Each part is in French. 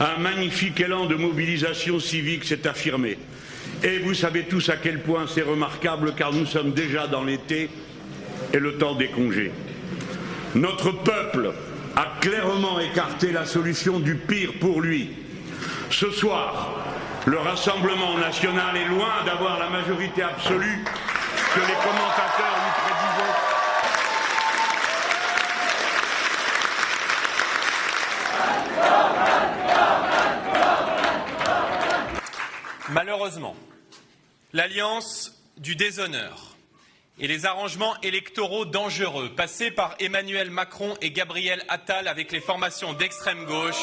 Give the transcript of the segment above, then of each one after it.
un magnifique élan de mobilisation civique s'est affirmé. Et vous savez tous à quel point c'est remarquable, car nous sommes déjà dans l'été et le temps des congés. Notre peuple a clairement écarté la solution du pire pour lui. Ce soir, le Rassemblement national est loin d'avoir la majorité absolue que les commentateurs lui prédisaient. Malheureusement, l'alliance du déshonneur et les arrangements électoraux dangereux passés par Emmanuel Macron et Gabriel Attal avec les formations d'extrême gauche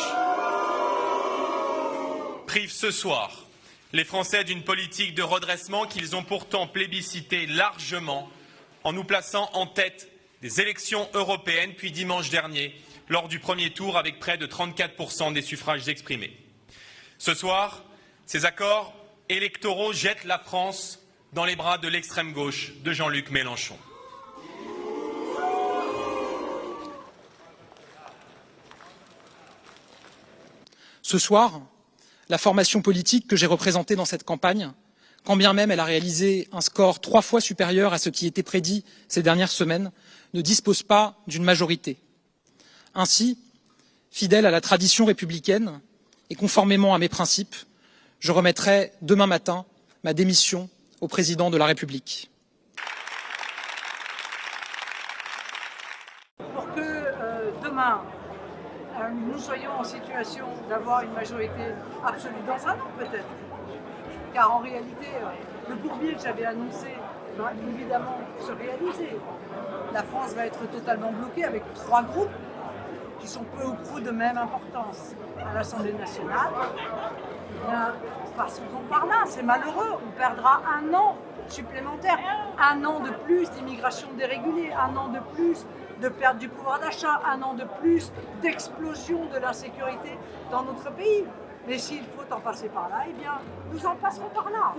privent ce soir les Français d'une politique de redressement qu'ils ont pourtant plébiscité largement en nous plaçant en tête des élections européennes, puis dimanche dernier, lors du premier tour avec près de 34% des suffrages exprimés. Ce soir, ces accords électoraux jettent la France dans les bras de l'extrême gauche de Jean-Luc Mélenchon. Ce soir, la formation politique que j'ai représentée dans cette campagne, quand bien même elle a réalisé un score 3 fois supérieur à ce qui était prédit ces dernières semaines, ne dispose pas d'une majorité. Ainsi, fidèle à la tradition républicaine et conformément à mes principes, je remettrai demain matin ma démission au président de la République. Pour que demain, nous soyons en situation d'avoir une majorité absolue dans un an peut-être. Car en réalité, le bourbier que j'avais annoncé va évidemment se réaliser. La France va être totalement bloquée avec 3 groupes qui sont peu ou prou de même importance à l'Assemblée nationale. Bien, passons par là, c'est malheureux, on perdra un an supplémentaire, un an de plus d'immigration dérégulée, un an de plus de perte du pouvoir d'achat, un an de plus d'explosion de l'insécurité dans notre pays. Mais s'il faut en passer par là, eh bien, nous en passerons par là.